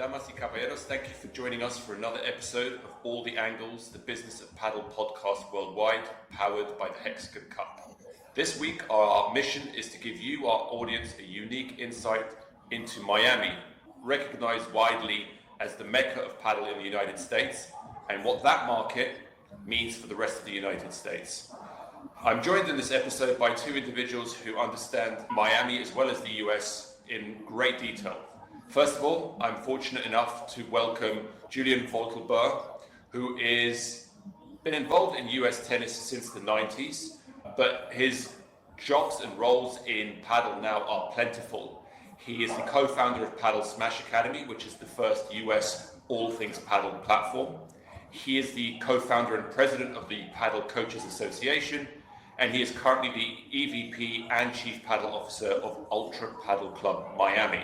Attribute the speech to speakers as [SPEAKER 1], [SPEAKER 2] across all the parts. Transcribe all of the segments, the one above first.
[SPEAKER 1] damas y caballeros, thank you for joining us for another episode of All the Angles, the Business of Padel podcast worldwide, powered by the Hexagon Cup. This week, our mission is to give you, our audience, a unique insight into Miami, recognized widely as the Mecca of Padel in the United States, and what that market means for the rest of the United States. I'm joined in this episode by two individuals who understand Miami as well as the US in great detail. First of all, I'm fortunate enough to welcome Julian Wortelboer, who is been involved in US tennis since the 90s, but his jobs and roles in Padel now are plentiful. He is the co-founder of Padel Smash Academy, which is the first US all things Padel platform. He is the co-founder and president of the Padel Coaches Association, and he is currently the EVP and Chief Padel Officer of Ultra Padel Club Miami.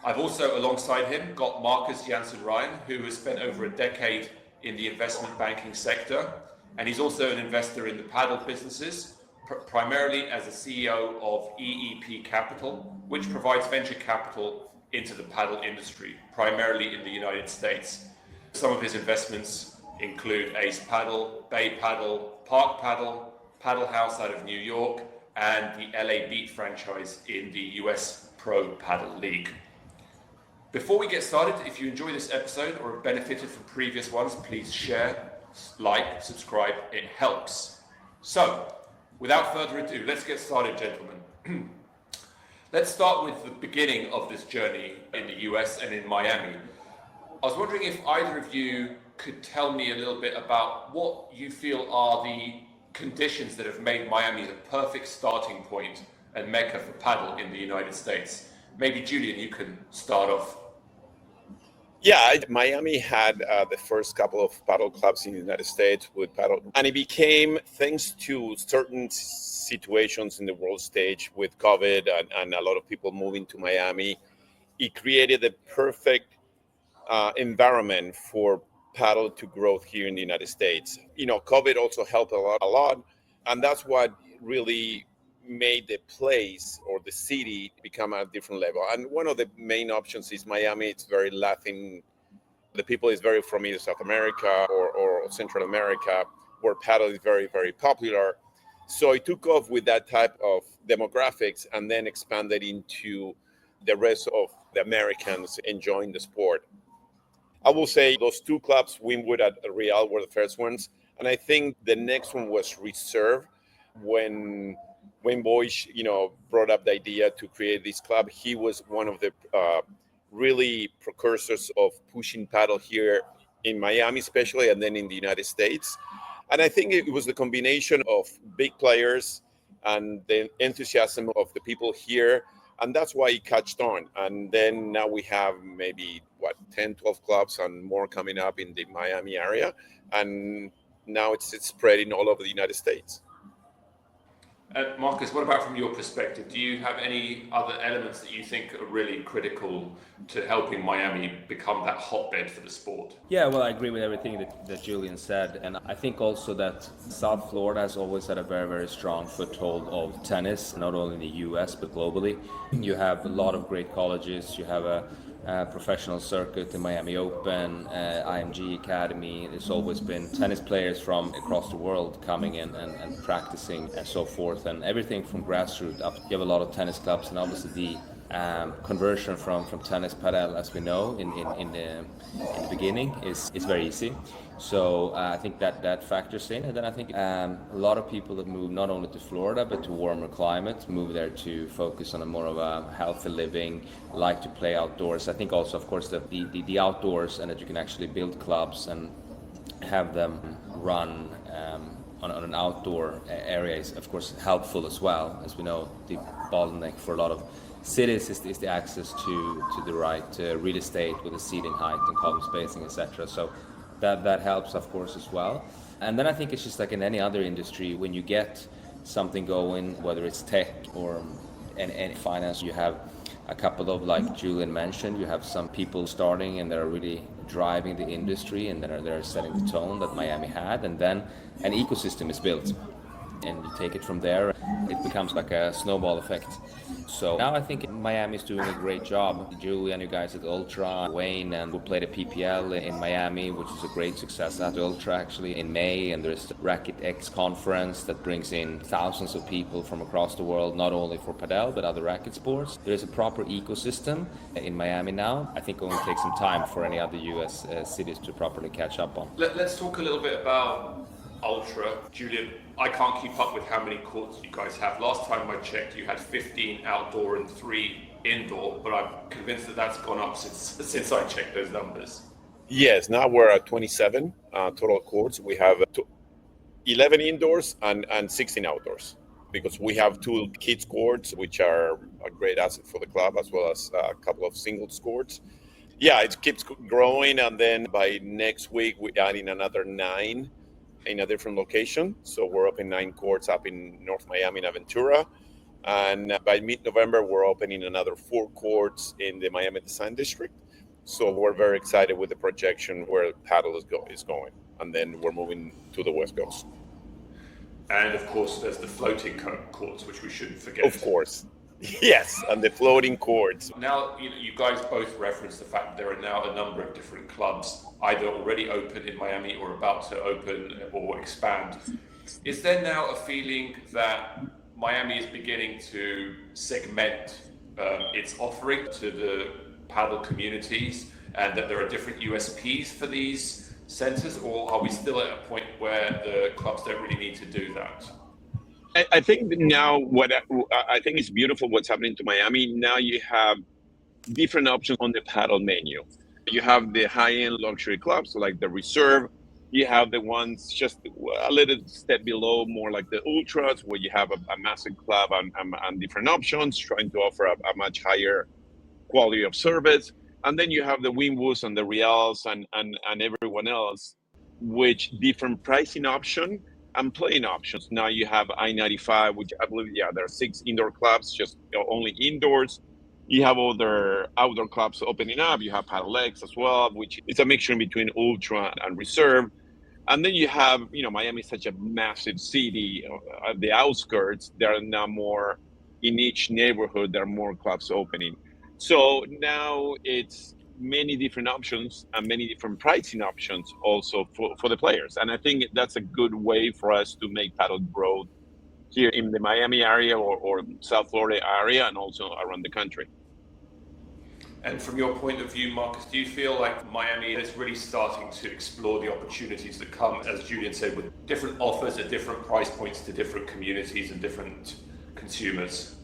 [SPEAKER 1] I've also, alongside him, got Marcus Jansson-Ryan, who has spent over a decade in the investment banking sector, and he's also an investor in the Padel businesses, primarily as the CEO of EEP Capital, which provides venture capital into the Padel industry, primarily in the United States. Some of his investments include Ace Padel, Bay Padel, Park Padel, Padel House out of New York, and the LA Beat franchise in the US Pro Padel League. Before we get started, if you enjoy this episode or have benefited from previous ones, please share, like, subscribe, it helps. So, without further ado, let's get started, gentlemen. Let's start with the beginning of this journey in the US and in Miami. I was wondering if either of you could tell me a little bit about what you feel are the conditions that have made Miami the perfect starting point and Mecca for Padel in the United States. Maybe Julian, you can start off.
[SPEAKER 2] Yeah, Miami had the first couple of Padel clubs in the United States with Padel, and it became, thanks to certain situations in the world stage with COVID and a lot of people moving to Miami, it created the perfect environment for Padel to grow here in the United States. You know, COVID also helped a lot, and that's what really made the place or the city become a different level. And one of the main options is Miami. It's very Latin. The people is very from either South America or Central America, where Padel is very, very popular. So it took off with that type of demographics and then expanded into the rest of the Americans enjoying the sport. I will say those two clubs, Wynwood at Real, were the first ones. And I think the next one was Reserve. When Boyce, brought up the idea to create this club, he was one of the really precursors of pushing Padel here in Miami, especially, and then in the United States. And I think it was the combination of big players and the enthusiasm of the people here, and that's why it catched on. And then now we have maybe 10, 12 clubs and more coming up in the Miami area, and now it's spreading all over the United States.
[SPEAKER 1] Marcus, what about from your perspective? Do you have any other elements that you think are really critical to helping Miami become that hotbed for the sport?
[SPEAKER 3] Yeah, well, I agree with everything that Julian said. And I think also that South Florida has always had a very, very strong foothold of tennis, not only in the US, but globally. You have a lot of great colleges. You have a professional circuit, the Miami Open, IMG Academy. There's always been tennis players from across the world coming in and practicing and so forth, and everything from grassroots up. You have a lot of tennis clubs, and obviously the conversion from tennis padel, as we know, in the beginning is very easy. So I think that factors in, and then I think a lot of people that move not only to Florida but to warmer climates move there to focus on a more of a healthy living, like to play outdoors. I think also, of course, that the outdoors, and that you can actually build clubs and have them run on an outdoor area is, of course, helpful as well. As we know, the bottleneck for a lot of cities is the access to the right real estate with the seating height and column spacing, etc. So that helps, of course, as well. And then I think it's just like in any other industry, when you get something going, whether it's tech or any finance, you have a couple of, like Julian mentioned, you have some people starting and they're really driving the industry, and then they're setting the tone that Miami had, and then an ecosystem is built. And you take it from there, it becomes like a snowball effect. So now I think Miami's doing a great job. Julian, you guys at Ultra, Wayne, and we played a PPL in Miami, which is a great success at Ultra actually in May. And there's the Racket X conference that brings in thousands of people from across the world, not only for Padel, but other racket sports. There's a proper ecosystem in Miami now. I think it will take some time for any other US cities to properly catch up on.
[SPEAKER 1] Let's talk a little bit about Ultra. Julian, I can't keep up with how many courts you guys have. Last time I checked, you had 15 outdoor and 3 indoor, but I'm convinced that that's gone up since I checked those numbers.
[SPEAKER 2] Yes, now we're at 27 total courts. We have 11 indoors and 16 outdoors, because we have 2 kids courts, which are a great asset for the club, as well as a couple of singles courts. Yeah, it keeps growing, and then by next week we're adding another 9 in a different location. So we're opening 9 courts up in North Miami and Aventura, and by mid-November we're opening another 4 courts in the Miami Design District. So we're very excited with the projection where Padel is going, and then we're moving to the West Coast.
[SPEAKER 1] And of course, there's the floating courts, which we shouldn't forget.
[SPEAKER 2] Of course. Yes, and the floating courts.
[SPEAKER 1] Now, you guys both referenced the fact that there are now a number of different clubs, either already open in Miami or about to open or expand. Is there now a feeling that Miami is beginning to segment its offering to the Padel communities, and that there are different USPs for these centers, or are we still at a point where the clubs don't really need to do that?
[SPEAKER 2] I think now what I think is beautiful what's happening to Miami. Now you have different options on the Padel menu. You have the high-end luxury clubs, so like the Reserve. You have the ones just a little step below, more like the Ultras, where you have a massive club and different options, trying to offer a much higher quality of service. And then you have the Winwoods and the Reals and everyone else, which different pricing option and playing options. Now you have I-95, which I believe, there are 6 indoor clubs, just only indoors. You have other outdoor clubs opening up. You have Padel X as well, which is a mixture in between Ultra and Reserve. And then you have, Miami is such a massive city. At the outskirts, there are now more, in each neighborhood, there are more clubs opening. So now it's many different options and many different pricing options also for the players. And I think that's a good way for us to make Padel grow here in the Miami area or South Florida area, and also around the country.
[SPEAKER 1] And from your point of view, Marcus, do you feel like Miami is really starting to explore the opportunities that come, as Julian said, with different offers at different price points to different communities and different consumers?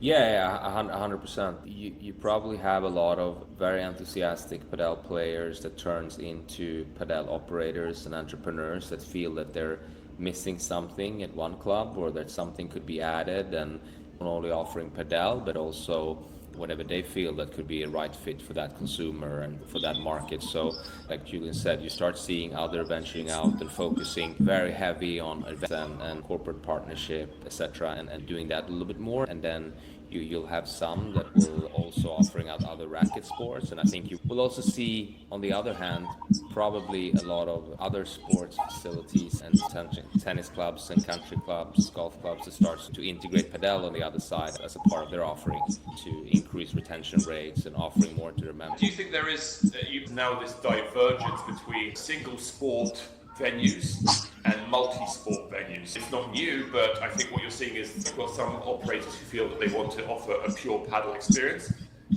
[SPEAKER 3] Yeah, 100%. You probably have a lot of very enthusiastic Padel players that turns into Padel operators and entrepreneurs that feel that they're missing something at one club, or that something could be added, and not only offering Padel, but also whatever they feel that could be a right fit for that consumer and for that market. So like Julian said, you start seeing other venturing out and focusing very heavy on events and corporate partnership, etc., and doing that a little bit more. And then you'll have some that will also offering out other racket sports. And I think you will also see, on the other hand, probably a lot of other sports facilities and tennis clubs and country clubs, golf clubs that starts to integrate Padel on the other side as a part of their offering to increase retention rates and offering more to their members.
[SPEAKER 1] Do you think there is now this divergence between single sport venues and multi-sport venues? It's not new, but I think what you're seeing is you've got some operators who feel that they want to offer a pure Padel experience,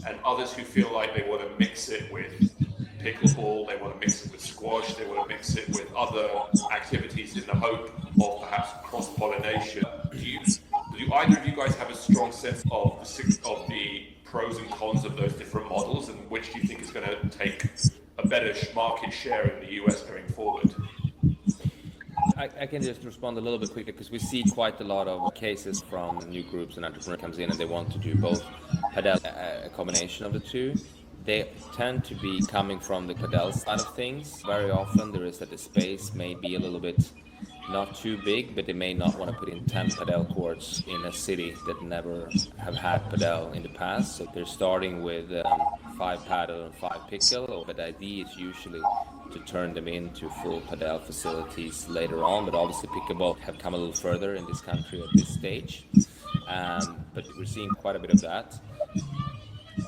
[SPEAKER 1] and others who feel like they want to mix it with pickleball, they want to mix it with squash, they want to mix it with other activities in the hope of perhaps cross-pollination. Do either of you guys have a strong sense of the pros and cons of those different models, and which do you think is going to take a better market share in the US going forward?
[SPEAKER 3] I can just respond a little bit quickly, because we see quite a lot of cases from new groups and entrepreneurs comes in and they want to do both Padel, a combination of the two. They tend to be coming from the Padel side of things. Very often there is that the space may be a little bit not too big, but they may not want to put in 10 Padel courts in a city that never have had Padel in the past. So they're starting with 5 Padel and 5 Pickle, but the idea is usually to turn them into full Padel facilities later on. But obviously Pickleball have come a little further in this country at this stage. but we're seeing quite a bit of that.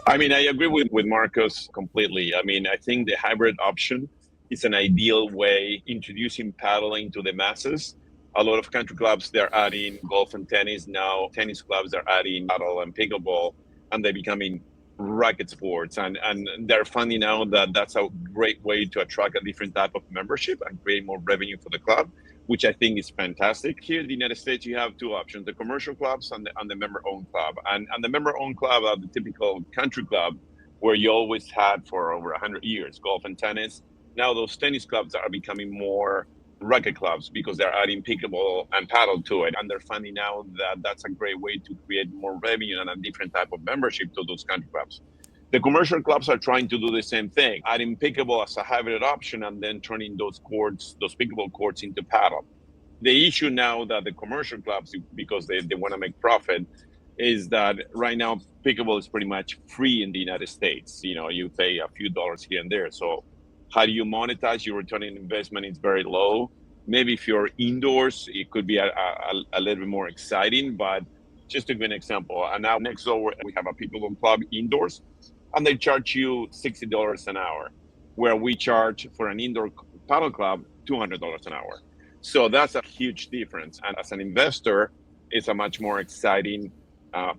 [SPEAKER 2] I mean, I agree with Marcus completely. I mean, I think the hybrid option is an ideal way introducing paddling to the masses. A lot of country clubs, they're adding golf and tennis now. Tennis clubs, they're adding paddle and pickleball, and they're becoming racket sports. And they're finding out that that's a great way to attract a different type of membership and create more revenue for the club, which I think is fantastic. Here in the United States, you have two options: the commercial clubs and the member-owned club. And the member-owned club are the typical country club where you always had for over 100 years, golf and tennis. Now those tennis clubs are becoming more racket clubs because they're adding pickleball and paddle to it. And they're finding out that that's a great way to create more revenue and a different type of membership to those country clubs. The commercial clubs are trying to do the same thing, adding pickleball as a hybrid option and then turning those courts, those pickleball courts, into paddle. The issue now that the commercial clubs, because they want to make profit, is that right now pickleball is pretty much free in the United States. You know, you pay a few dollars here and there. So how do you monetize? Your return on investment is very low. Maybe if you're indoors, it could be a little bit more exciting. But just to give an example, and now next door we have a pickleball club indoors, and they charge you $60 an hour, where we charge for an indoor paddle club $200 an hour. So that's a huge difference. And as an investor, it's a much more exciting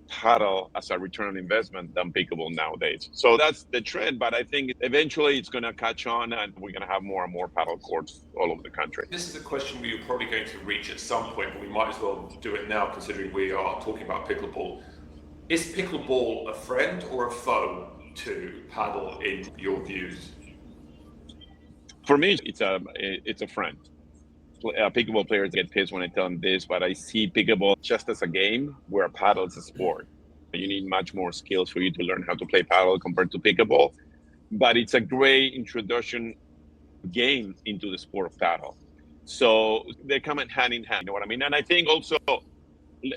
[SPEAKER 2] paddle as a return on investment than pickleball nowadays. So that's the trend, but I think eventually it's going to catch on and we're going to have more and more paddle courts all over the country.
[SPEAKER 1] This is a question we are probably going to reach at some point, but we might as well do it now considering we are talking about pickleball. Is pickleball a friend or a foe to paddle in your views?
[SPEAKER 2] For me, it's a friend. Pickleball players get pissed when I tell them this, but I see pickleball just as a game where paddle is a sport. You need much more skills for you to learn how to play paddle compared to pickleball, but it's a great introduction game into the sport of paddle. So they come in hand, you know what I mean? And I think also,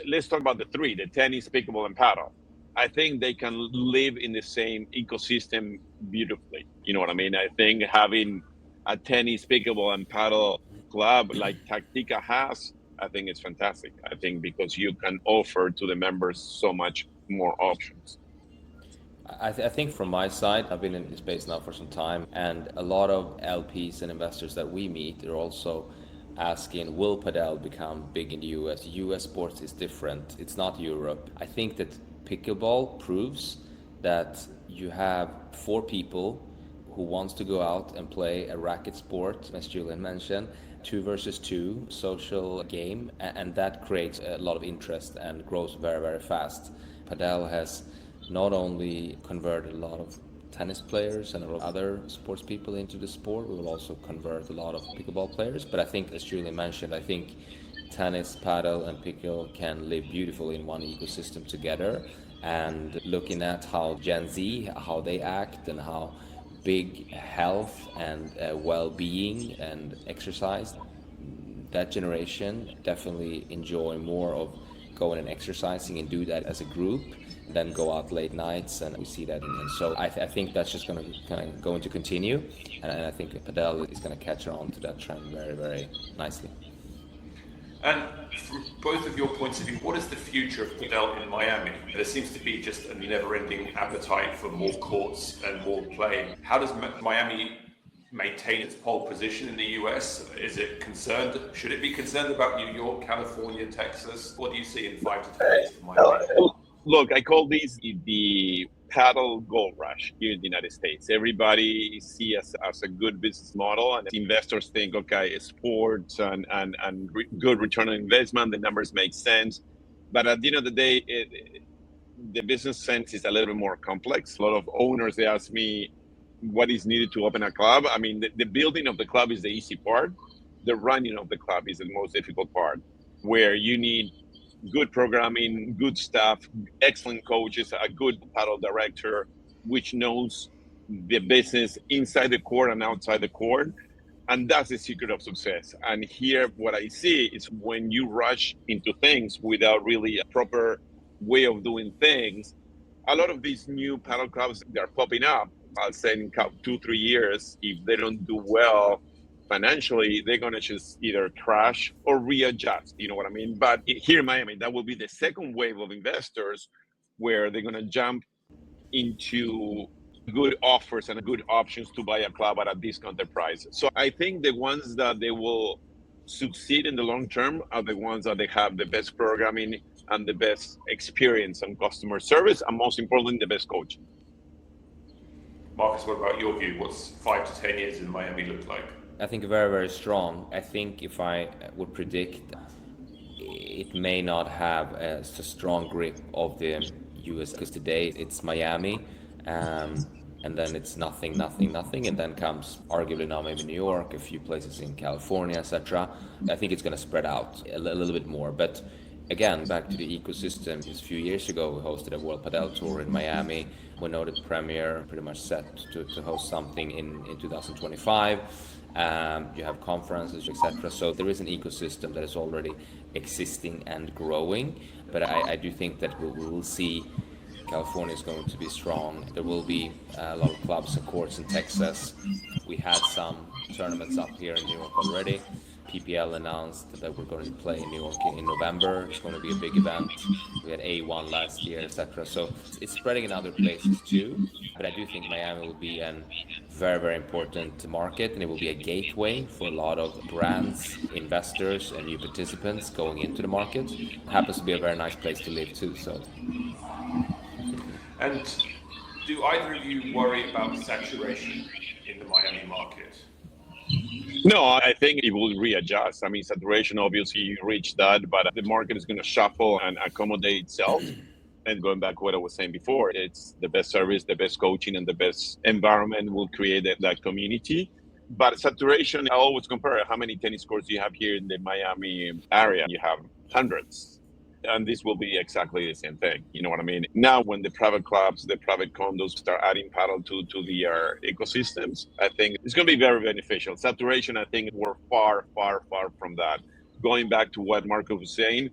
[SPEAKER 2] let's talk about the three, the tennis, pickleball, and paddle. I think they can live in the same ecosystem beautifully. You know what I mean? I think having a tennis, pickleball, and paddle club like Tactica has, I think it's fantastic. I think because you can offer to the members so much more options.
[SPEAKER 3] I think from my side, I've been in this space now for some time, and a lot of LPs and investors that we meet are also asking, will Padel become big in the US? US sports is different. It's not Europe. I think that pickleball proves that you have four people who wants to go out and play a racket sport, as Julian mentioned, 2 versus 2 social game, and that creates a lot of interest and grows very, very fast. Padel has not only converted a lot of tennis players and a lot of other sports people into the sport, we will also convert a lot of pickleball players. But I think, as Julian mentioned, I think tennis, paddle, and pickle can live beautifully in one ecosystem together. And looking at how Gen Z, how they act, and how big health and well-being and exercise, that generation definitely enjoy more of going and exercising and do that as a group than go out late nights, and we see that. And so I think that's just going to continue, and I think Padel is going to catch on to that trend very, very nicely.
[SPEAKER 1] And from both of your points of view, what is the future of Padel in Miami? There seems to be just a never-ending appetite for more courts and more play. How does Miami maintain its pole position in the US? Is it concerned? Should it be concerned about New York, California, Texas? What do you see in 5 to 10 years for Miami?
[SPEAKER 2] Look, I call these the paddle gold rush here in the United States. Everybody see us as a good business model, and investors think, okay, sports and good return on investment, the numbers make sense. But at the end of the day, the business sense is a little bit more complex. A lot of owners, they ask me what is needed to open a club. I mean, the building of the club is the easy part. The running of the club is the most difficult part, where you need good programming, good staff, excellent coaches, a good paddle director, which knows the business inside the court and outside the court. And that's the secret of success. And here, what I see is when you rush into things without really a proper way of doing things, a lot of these new paddle clubs, they're popping up. I'll say in 2-3 years, if they don't do well, financially, they're going to just either crash or readjust. You know what I mean? But here in Miami, that will be the second wave of investors where they're going to jump into good offers and good options to buy a club at a discounted price. So I think the ones that they will succeed in the long term are the ones that they have the best programming and the best experience and customer service, and most importantly, the best coaching.
[SPEAKER 1] Marcus, what about your view? What's 5 to 10 years in Miami look like?
[SPEAKER 3] I think very, very strong. I think if I would predict, it may not have a strong grip of the US, because today it's Miami, and then it's nothing, and then comes arguably now maybe New York, a few places in California, etc. I think it's going to spread out a little bit more. But again, back to the ecosystem, a few years ago we hosted a World Padel Tour in Miami. We know that Premier pretty much set to host something in 2025. You have conferences, etc. So there is an ecosystem that is already existing and growing. But I do think that we will see California is going to be strong. There will be a lot of clubs and courts in Texas. We had some tournaments up here in New York already. PPL announced that we're going to play in New York in November. It's going to be a big event. We had A1 last year, etc. So it's spreading in other places too. But I do think Miami will be a very, very important market, and it will be a gateway for a lot of brands, investors, and new participants going into the market. It happens to be a very nice place to live too. So.
[SPEAKER 1] And do either of you worry about saturation in the Miami market?
[SPEAKER 2] No, I think it will readjust. I mean, saturation, obviously, you reach that, but the market is going to shuffle and accommodate itself. And going back to what I was saying before, it's the best service, the best coaching, and the best environment will create that community. But saturation, I always compare how many tennis courts you have here in the Miami area. You have hundreds. And this will be exactly the same thing. You know what I mean? Now, when the private clubs, the private condos start adding paddle to their ecosystems, I think it's going to be very beneficial. Saturation, I think we're far, far, far from that. Going back to what Marco was saying,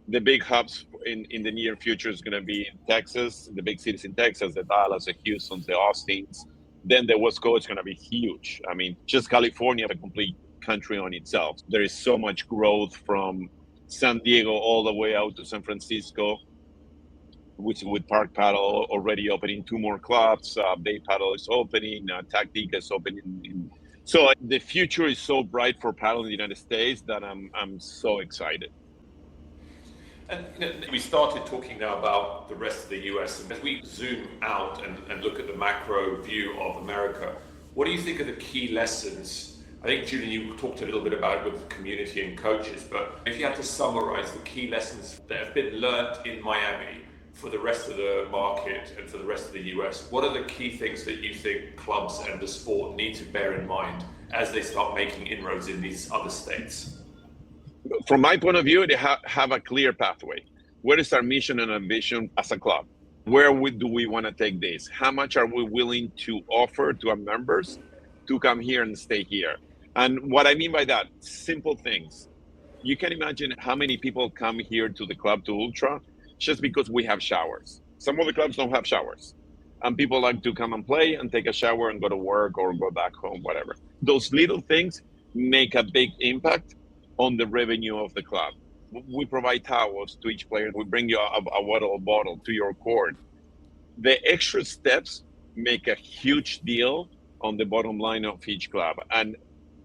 [SPEAKER 2] the big hubs in the near future is going to be Texas, the big cities in Texas, the Dallas, the Houstons, the Austins. Then the West Coast is going to be huge. I mean, just California, a complete country on itself. There is so much growth from San Diego all the way out to San Francisco, which with Park Paddle already opening 2 more clubs. Bay Paddle is opening, Tactica is opening. So the future is so bright for paddle in the United States that I'm so excited.
[SPEAKER 1] And we started talking now about the rest of the US, and as we zoom out and look at the macro view of America, what do you think are the key lessons? I think, Julian, you talked a little bit about it with the community and coaches, but if you had to summarize the key lessons that have been learned in Miami for the rest of the market and for the rest of the US, what are the key things that you think clubs and the sport need to bear in mind as they start making inroads in these other states?
[SPEAKER 2] From my point of view, they have a clear pathway. What is our mission and ambition as a club? Where do we want to take this? How much are we willing to offer to our members to come here and stay here? And what I mean by that, simple things. You can imagine how many people come here to the club, to Ultra, just because we have showers. Some of the clubs don't have showers. And people like to come and play and take a shower and go to work or go back home, whatever. Those little things make a big impact on the revenue of the club. We provide towels to each player. We bring you a water bottle to your court. The extra steps make a huge deal on the bottom line of each club. And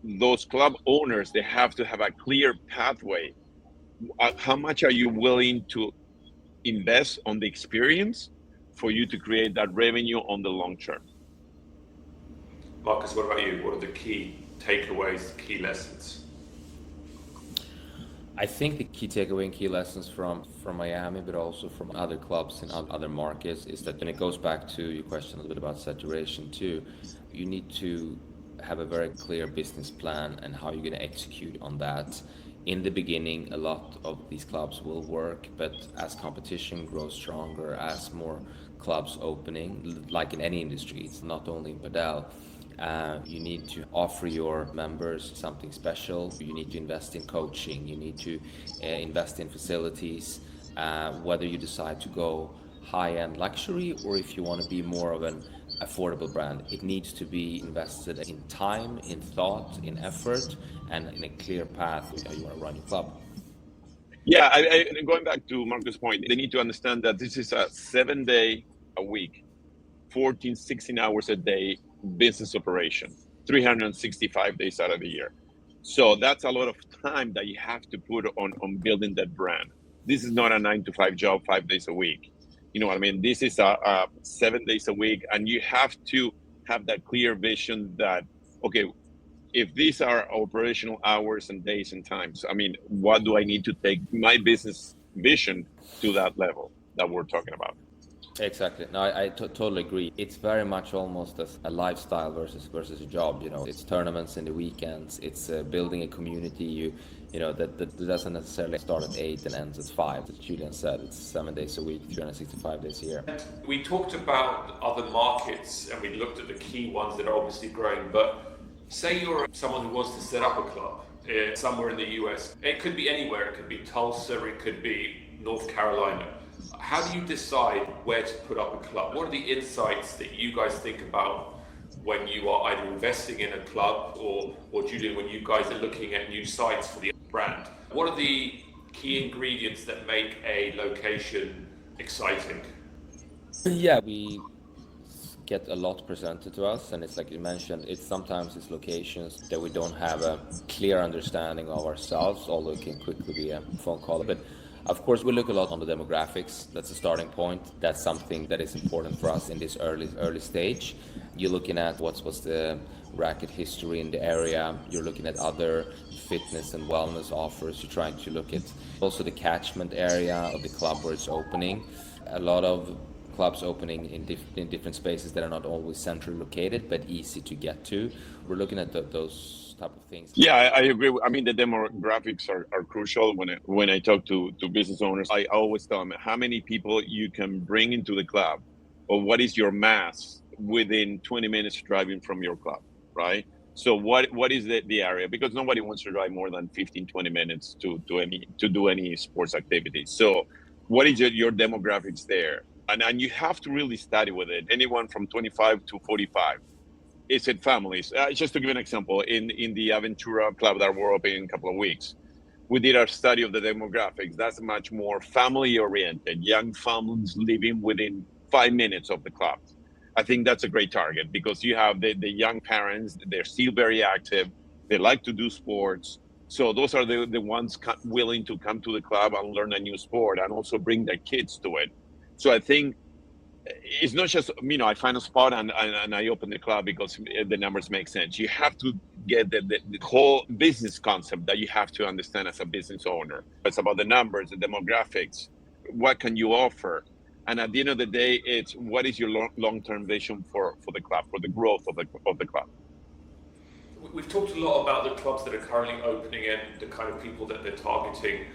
[SPEAKER 2] those club owners, they have to have a clear pathway. How much are you willing to invest on the experience for you to create that revenue on the long term?
[SPEAKER 1] Marcus, what about you? What are the key takeaways, key lessons?
[SPEAKER 3] I think the key takeaway and key lessons from Miami, but also from other clubs in other markets, is that when it goes back to your question a little bit about saturation too, you need to have a very clear business plan and how you're going to execute on that. In the beginning, a lot of these clubs will work, but as competition grows stronger, as more clubs opening, like in any industry, it's not only in Padel, you need to offer your members something special. You need to invest in coaching. You need to invest in facilities, whether you decide to go high-end luxury or if you want to be more of an affordable brand. It needs to be invested in time, in thought, in effort, and in a clear path how you want to run your club.
[SPEAKER 2] Yeah, going back to Marcus' point, they need to understand that this is a 7-day a week, 14, 16 hours a day business operation, 365 days out of the year. So that's a lot of time that you have to put on building that brand. This is not a 9 to 5 job, 5 days a week. You know what I mean? This is a 7 days a week, and you have to have that clear vision that, okay, if these are operational hours and days and times, I mean, what do I need to take my business vision to that level that we're talking about?
[SPEAKER 3] Exactly. No, I totally agree. It's very much almost a lifestyle versus a job. It's tournaments in the weekends. It's building a community. That doesn't necessarily start at 8 and ends at 5. As Julian said, it's 7 days a week, 365 days a year.
[SPEAKER 1] We talked about other markets and we looked at the key ones that are obviously growing. But say you're someone who wants to set up a club somewhere in the US. It could be anywhere. It could be Tulsa. It could be North Carolina. How do you decide where to put up a club? What are the insights that you guys think about when you are either investing in a club or Julian, when you guys are looking at new sites for the brand? What are the key ingredients that make a location exciting?
[SPEAKER 3] Yeah, we get a lot presented to us, and it's like you mentioned, sometimes it's locations that we don't have a clear understanding of ourselves, although it can quickly be a phone call. But of course, we look a lot on the demographics. That's a starting point. That's something that is important for us in this early stage. You're looking at what's the racket history in the area. You're looking at other fitness and wellness offers. You're trying to look at also the catchment area of the club where it's opening. A lot of clubs opening in different spaces that are not always centrally located, but easy to get to. We're looking at those type of things.
[SPEAKER 2] Yeah, I agree. I mean, the demographics are crucial. When I talk to business owners, I always tell them how many people you can bring into the club, or what is your mass within 20 minutes driving from your club, right? So what is the area? Because nobody wants to drive more than 15, 20 minutes to do any sports activity. So what is your demographics there? And you have to really study with it. Anyone from 25 to 45. Is it families? Just to give an example, in the Aventura club that we're opening in a couple of weeks, we did our study of the demographics. That's much more family-oriented, young families living within 5 minutes of the club. I think that's a great target because you have the young parents, they're still very active, they like to do sports. So those are the ones willing to come to the club and learn a new sport and also bring their kids to it. So I think it's not just, I find a spot and I open the club because the numbers make sense. You have to get the whole business concept that you have to understand as a business owner. It's about the numbers, the demographics, what can you offer? And at the end of the day, it's what is your long-term vision for the club, for the growth of the club.
[SPEAKER 1] We've talked a lot about the clubs that are currently opening and the kind of people that they're targeting.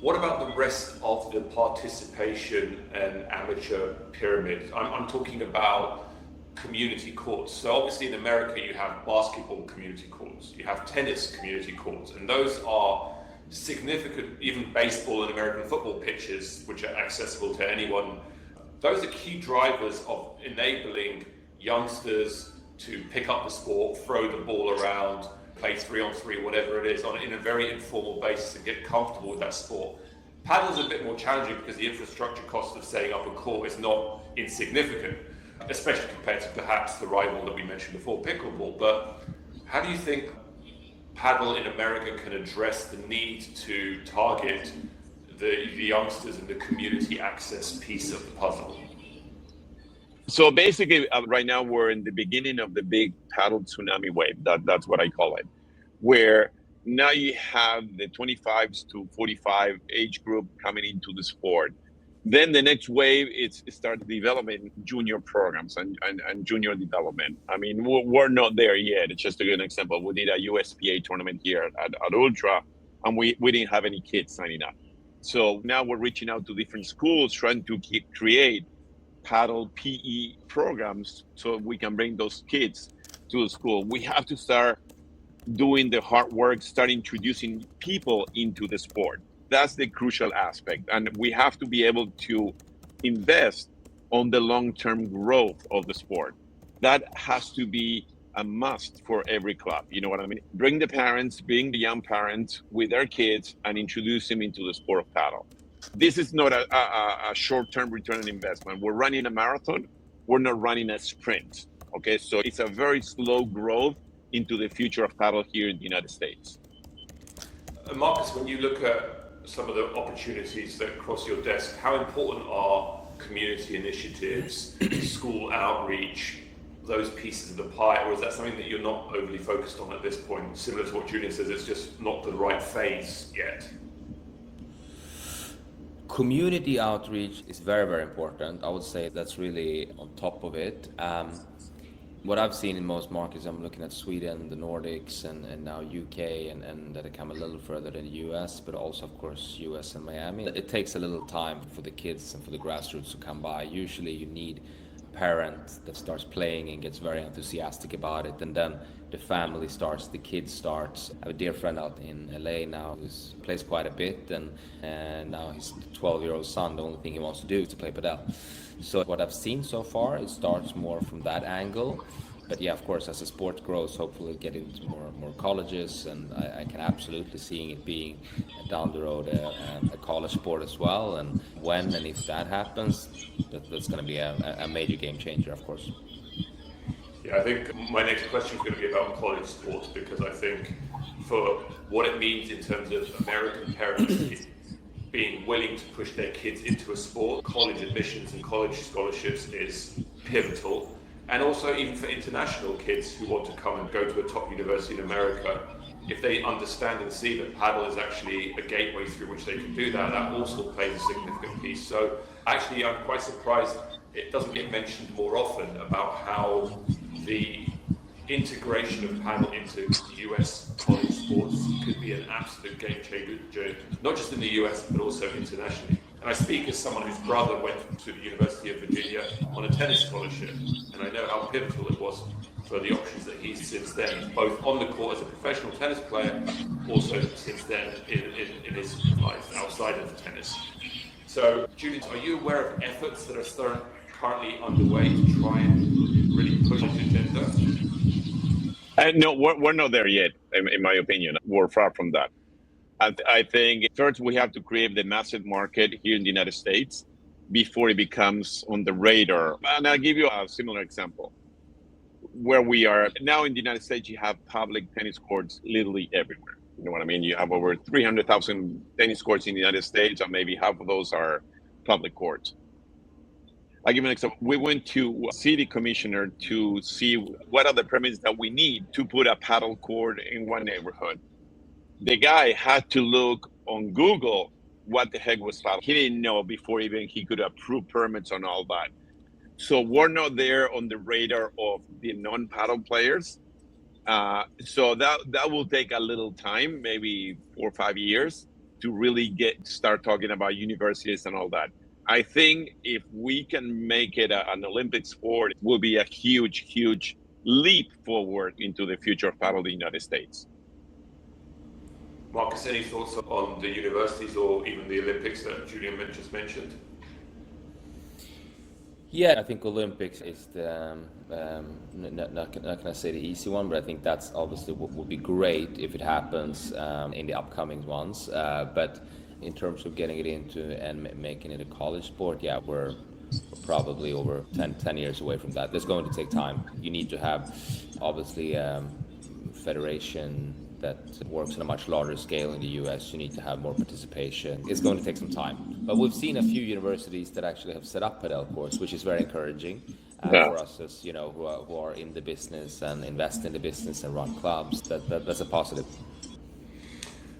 [SPEAKER 1] What about the rest of the participation and amateur pyramid? I'm talking about community courts. So obviously in America you have basketball community courts, you have tennis community courts, and those are significant, even baseball and American football pitches, which are accessible to anyone. Those are key drivers of enabling youngsters to pick up the sport, throw the ball around, play 3-on-3, whatever it is, in a very informal basis and get comfortable with that sport. Padel is a bit more challenging because the infrastructure cost of setting up a court is not insignificant, especially compared to perhaps the rival that we mentioned before, Pickleball. But how do you think Padel in America can address the need to target the youngsters and the community access piece of the puzzle?
[SPEAKER 2] So basically, right now we're in the beginning of the big Padel tsunami wave. That's what I call it, where now you have the 25s to 45 age group coming into the sport. Then the next wave is start developing junior programs and junior development. I mean, we're not there yet. It's just to give an example. We did a USPA tournament here at Ultra, and we didn't have any kids signing up. So now we're reaching out to different schools, trying to create Padel PE programs so we can bring those kids to the school. We have to start doing the hard work, start introducing people into the sport. That's the crucial aspect. And we have to be able to invest on the long-term growth of the sport. That has to be a must for every club. You know what I mean? Bring the parents, bring the young parents with their kids and introduce them into the sport of paddle. This is not a short-term return on investment. We're running a marathon. We're not running a sprint. Okay, so it's a very slow growth into the future of paddle here in the United States.
[SPEAKER 1] Marcus, when you look at some of the opportunities that cross your desk, how important are community initiatives, school outreach, those pieces of the pie, or is that something that you're not overly focused on at this point? Similar to what Julian says, it's just not the right phase yet.
[SPEAKER 3] Community outreach is very, very important. I would say that's really on top of it. What I've seen in most markets, I'm looking at Sweden, the Nordics, and now UK, and that come a little further than the US, but also, of course, US and Miami. It takes a little time for the kids and for the grassroots to come by. Usually you need a parent that starts playing and gets very enthusiastic about it, and then the family starts, the kids starts. I have a dear friend out in LA now who plays quite a bit, and now his 12-year-old son, the only thing he wants to do is to play padel. So what I've seen so far, it starts more from that angle. But yeah, of course, as the sport grows, hopefully get into more colleges, and I can absolutely see it being down the road a college sport as well. And when and if that happens, that's going to be a major game changer, of course.
[SPEAKER 1] Yeah, I think my next question is going to be about college sports, because I think for what it means in terms of American parents being willing to push their kids into a sport, college admissions and college scholarships is pivotal. And also even for international kids who want to come and go to a top university in America, if they understand and see that paddle is actually a gateway through which they can do that, that also plays a significant piece. So actually I'm quite surprised it doesn't get mentioned more often about how the integration of paddle into US college sports could be an absolute game changer, not just in the US, but also internationally. And I speak as someone whose brother went to the University of Virginia on a tennis scholarship, and I know how pivotal it was for the options that he's since then, both on the court as a professional tennis player, also since then in his life outside of tennis. So, Julian, are you aware of efforts that are currently underway to try and really push the agenda?
[SPEAKER 2] No, we're not there yet, in my opinion. We're far from that. I think first we have to create the massive market here in the United States before it becomes on the radar. And I'll give you a similar example. Where we are now in the United States, you have public tennis courts literally everywhere. You know what I mean? You have over 300,000 tennis courts in the United States, and maybe half of those are public courts. I'll give you an example. We went to a city commissioner to see what are the permits that we need to put a paddle court in one neighborhood. The guy had to look on Google what the heck was paddle. He didn't know before even he could approve permits on all that. So we're not there on the radar of the non-paddle players. So that will take a little time, maybe 4 or 5 years, to really start talking about universities and all that. I think if we can make it an Olympic sport, it will be a huge, huge leap forward into the future of paddle in the United States.
[SPEAKER 1] Marcus, any thoughts on the universities or even the Olympics that Julian just mentioned?
[SPEAKER 3] Yeah, I think Olympics is the, not gonna say the easy one, but I think that's obviously what would be great if it happens in the upcoming ones. But in terms of getting it into and making it a college sport, yeah, we're probably over 10 years away from that. It's going to take time. You need to have, obviously, federation that works on a much larger scale in the US. You need to have more participation. It's going to take some time. But we've seen a few universities that actually have set up Padel courts, which is very encouraging for us as, who are in the business and invest in the business and run clubs. That's a positive.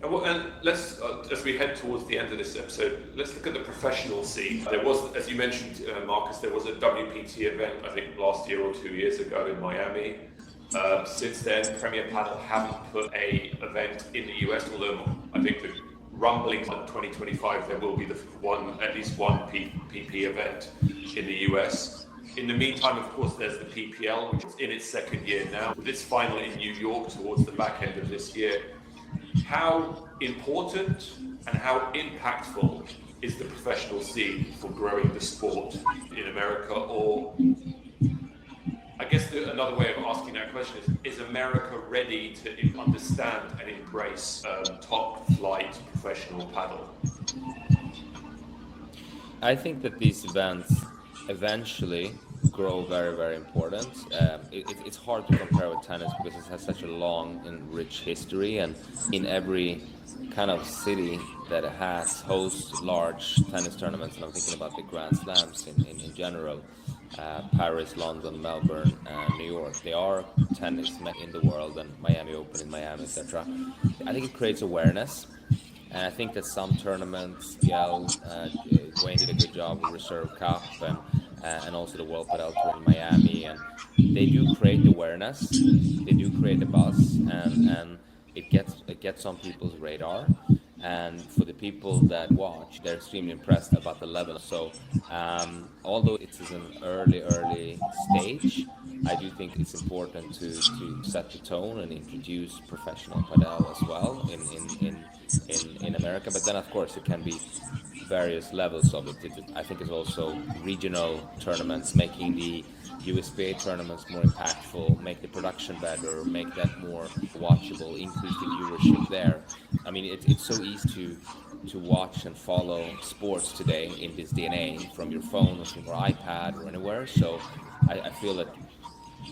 [SPEAKER 1] And let's, as we head towards the end of this episode, let's look at the professional scene. There was, as you mentioned, Marcus, there was a WPT event, I think last year or 2 years ago in Miami. Since then, Premier Padel haven't put a event in the US, although I think the rumblings in 2025 there will be at least one PP event in the US. In the meantime, of course, there's the PPL, which is in its second year now, with its final in New York towards the back end of this year. How important and how impactful is the professional scene for growing the sport in America? Or I guess the question is America ready to understand and embrace top flight professional paddle?
[SPEAKER 3] I think that these events eventually grow very, very important. It's hard to compare with tennis because it has such a long and rich history, and in every kind of city that has hosts large tennis tournaments, and I'm thinking about the Grand Slams in general, Paris, London, Melbourne, New York. They are tennis in the world, and Miami Open in Miami, etc. I think it creates awareness. And I think that some tournaments, Dwayne did a good job with Reserve Cup and also the World Padel Tour in Miami, and they do create awareness, they do create a buzz, and it gets on people's radar. And for the people that watch, they're extremely impressed about the level. So although it is an early stage, I do think it's important to set the tone and introduce professional padel as well in America. But then, of course, it can be various levels of it. I think it's also regional tournaments, making the USPA tournaments more impactful, make the production better, make that more watchable, increase the viewership there. I mean, it's so easy to watch and follow sports today in this DNA from your phone or from your iPad or anywhere. So I feel that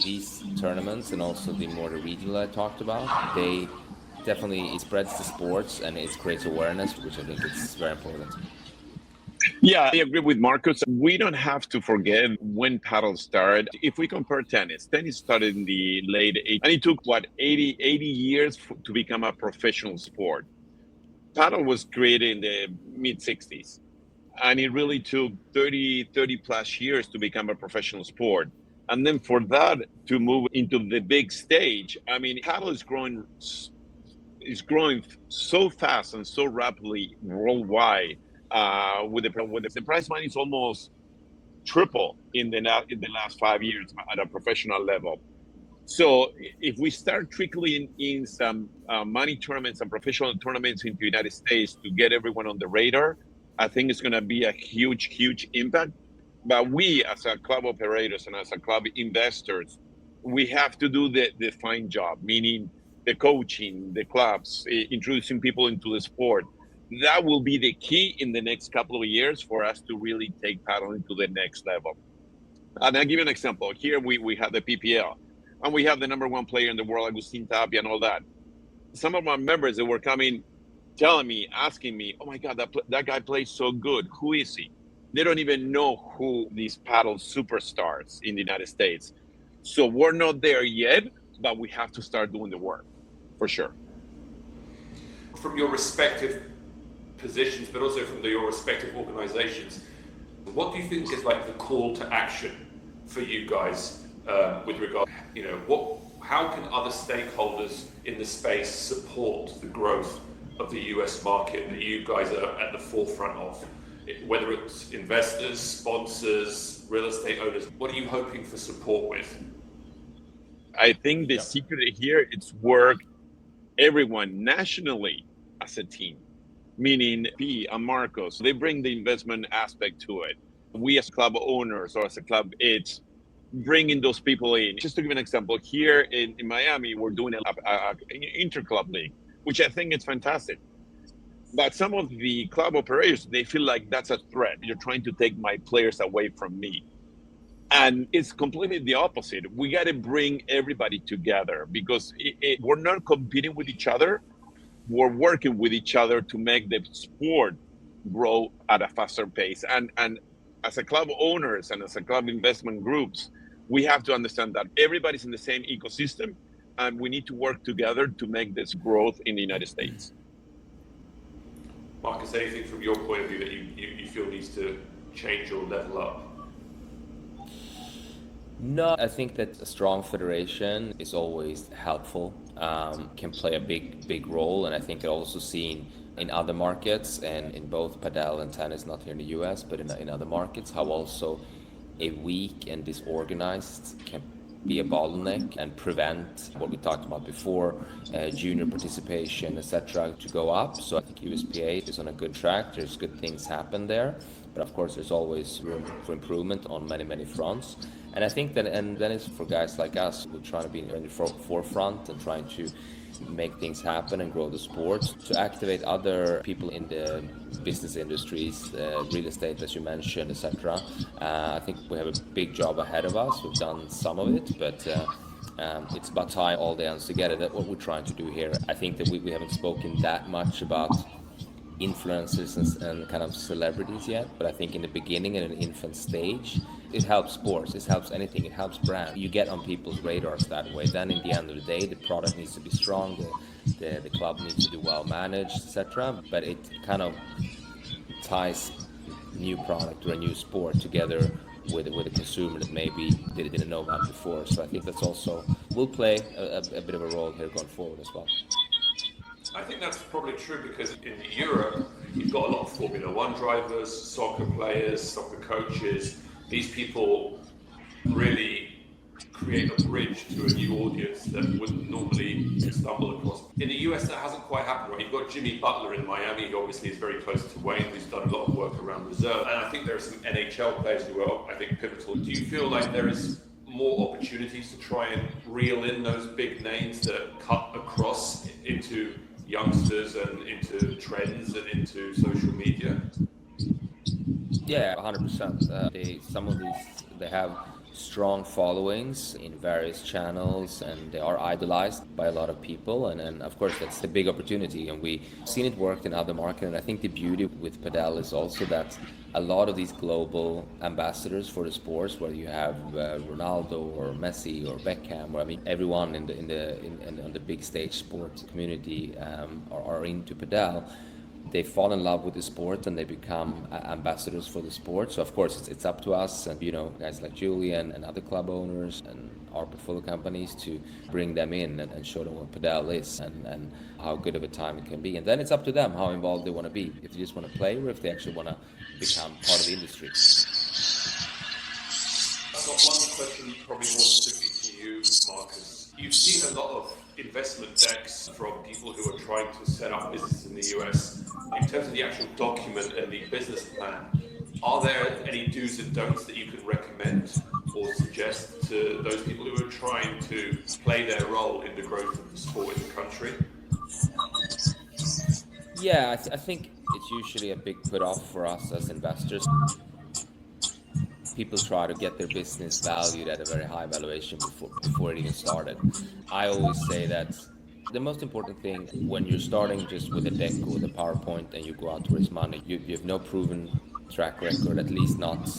[SPEAKER 3] these tournaments and also the regional I talked about, they definitely, it spreads the sports and it creates awareness, which I think is very important.
[SPEAKER 2] Yeah, I agree with Marcus. We don't have to forget when paddle started. If we compare tennis started in the late 80s, and it took, 80 years to become a professional sport. Paddle was created in the mid-60s, and it really took 30 plus years to become a professional sport. And then for that to move into the big stage, I mean, paddle is growing so fast and so rapidly worldwide. With the prize money is almost triple in the last 5 years at a professional level. So if we start trickling in some money tournaments and professional tournaments into the United States to get everyone on the radar, I think it's going to be a huge impact. But we, as a club operators and as a club investors, we have to do the fine job, meaning the coaching, the clubs, introducing people into the sport. That will be the key in the next couple of years for us to really take paddle into the next level. And I'll give you an example. Here we have the PPL, and we have the number one player in the world, Agustin Tapia, and all that. Some of my members that were coming, telling me, asking me, "Oh my God, that guy plays so good. Who is he?" They don't even know who these paddle superstars in the United States. So we're not there yet, but we have to start doing the work, for sure.
[SPEAKER 1] From your respective positions, but also from your respective organizations, what do you think is like the call to action for you guys with regard, how can other stakeholders in the space support the growth of the US market that you guys are at the forefront of? Whether it's investors, sponsors, real estate owners, what are you hoping for support with?
[SPEAKER 2] I think the secret here is work everyone nationally as a team, meaning P and Marcos, they bring the investment aspect to it. We as club owners or as a club, it's bringing those people in. Just to give an example, here in Miami, we're doing an inter-club league, which I think is fantastic. But some of the club operators, they feel like that's a threat. You're trying to take my players away from me. And it's completely the opposite. We got to bring everybody together because we're not competing with each other. We're working with each other to make the sport grow at a faster pace. And as a club owners and as a club investment groups, we have to understand that everybody's in the same ecosystem and we need to work together to make this growth in the United States.
[SPEAKER 1] Marcus, anything from your point of view that you feel needs to change or level up?
[SPEAKER 3] No, I think that a strong federation is always helpful, can play a big role, and I think also seen in other markets and in both padel and tennis, not here in the US, but in other markets, how also a weak and disorganized can be a bottleneck and prevent what we talked about before, junior participation, etc., to go up. So I think USPA is on a good track. There's good things happen there, but of course there's always room for improvement on many fronts. And I think that, and then it's for guys like us who try to be in the forefront and trying to make things happen and grow the sport, to activate other people in the business industries, real estate, as you mentioned, etc. I think we have a big job ahead of us. We've done some of it, but it's about tying all the ends together. That's what we're trying to do here. I think that we haven't spoken that much about influencers and kind of celebrities yet, but I think in the beginning, in an infant stage, it helps sports, it helps anything, it helps brand. You get on people's radars that way. Then in the end of the day, the product needs to be strong, the club needs to be well managed, etc. But it kind of ties new product or a new sport together with a consumer that maybe they didn't know about before. So I think that's also will play a bit of a role here going forward as well.
[SPEAKER 1] I think that's probably true because in Europe, you've got a lot of Formula One drivers, soccer players, soccer coaches. These people really create a bridge to a new audience that wouldn't normally stumble across. In the US, that hasn't quite happened, right? You've got Jimmy Butler in Miami, who obviously is very close to Wayne, who's done a lot of work around reserve. And I think there are some NHL players who are, I think, pivotal. Do you feel like there is more opportunities to try and reel in those big names that cut across into youngsters and into trends and into social media?
[SPEAKER 3] Yeah, 100%. Some of these, they have strong followings in various channels and they are idolized by a lot of people, and of course that's the big opportunity, and we've seen it work in other markets. And I think the beauty with Padel is also that a lot of these global ambassadors for the sports, whether you have Ronaldo or Messi or Beckham, or I mean everyone in the big stage sports community are into Padel. They fall in love with the sport and they become ambassadors for the sport. So of course it's up to us and guys like Julian and other club owners and our portfolio companies to bring them in and show them what Padel is and how good of a time it can be. And then it's up to them how involved they want to be, if they just want to play or if they actually want to become part of the industry.
[SPEAKER 1] I've got one question probably more specifically to you, Marcus. You've seen a lot of investment decks from people who are trying to set up business in the US. In terms of the actual document and the business plan, are there any do's and don'ts that you could recommend or suggest to those people who are trying to play their role in the growth of the sport in the country?
[SPEAKER 3] Yeah, I think it's usually a big put-off for us as investors. People try to get their business valued at a very high valuation before it even started. I always say that the most important thing when you're starting just with a deck or with a PowerPoint and you go out to raise money, you have no proven track record, at least not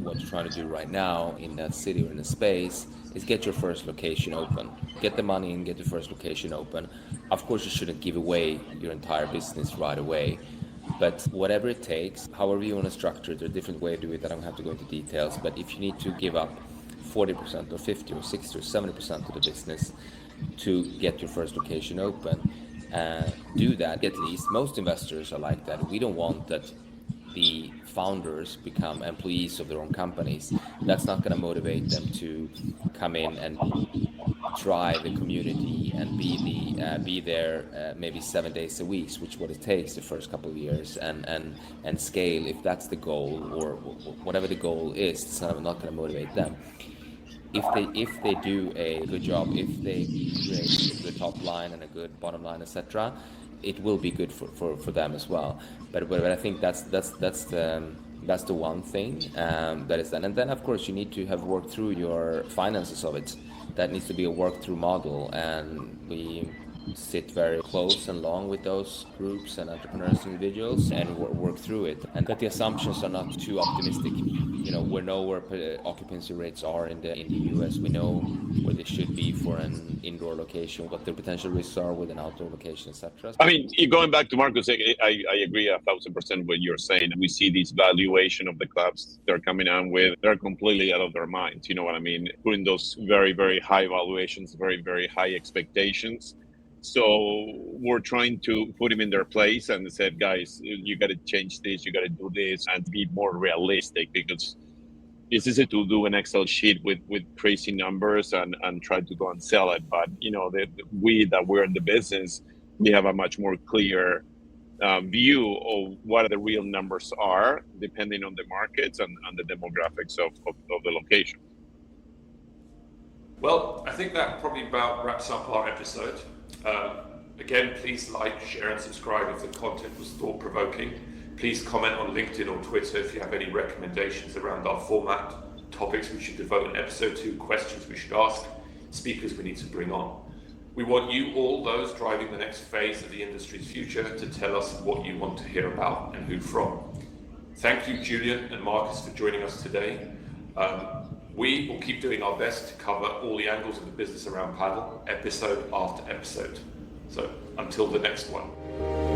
[SPEAKER 3] what you're trying to do right now in that city or in the space, is get your first location open. Get the money and get your first location open. Of course, you shouldn't give away your entire business right away. But whatever it takes, however you want to structure it, there are different ways to do it. I don't have to go into details. But if you need to give up 40% or 50 or 60 or 70% of the business to get your first location open, do that at least. Most investors are like that. We don't want that the founders become employees of their own companies. That's not going to motivate them to come in and drive the community and be there maybe 7 days a week, which is what it takes the first couple of years, and scale if that's the goal or whatever the goal is. It's not going to motivate them. If they do a good job, if they create a good top line and a good bottom line, etc., it will be good for them as well. But I think that's the one thing that is done. And then of course you need to have worked through your finances of it. That needs to be a work-through model, and we sit very close and long with those groups and entrepreneurs and individuals and work through it, and that the assumptions are not too optimistic. We know where occupancy rates are in the US. We know where they should be for an indoor location, what the potential risks are with an outdoor location, etc.
[SPEAKER 2] I mean, going back to Marcus, I agree 1,000% what you're saying. We see this valuation of the clubs they're coming on with. They're completely out of their minds. You know what I mean? Putting those very, very high valuations, very, very high expectations. So we're trying to put them in their place and said, guys, you got to change this, you got to do this, and be more realistic, because it's easy to do an Excel sheet with crazy numbers and try to go and sell it. But, we that we're in the business, we have a much more clear view of what the real numbers are, depending on the markets and the demographics of the location.
[SPEAKER 1] Well, I think that probably about wraps up our episode. Again, please like, share and subscribe if the content was thought-provoking. Please comment on LinkedIn or Twitter if you have any recommendations around our format, topics we should devote an episode to, questions we should ask, speakers we need to bring on. We want you all, those driving the next phase of the industry's future, to tell us what you want to hear about and who from. Thank you, Julian and Marcus, for joining us today. We will keep doing our best to cover all the angles of the business around paddle, episode after episode. So until the next one.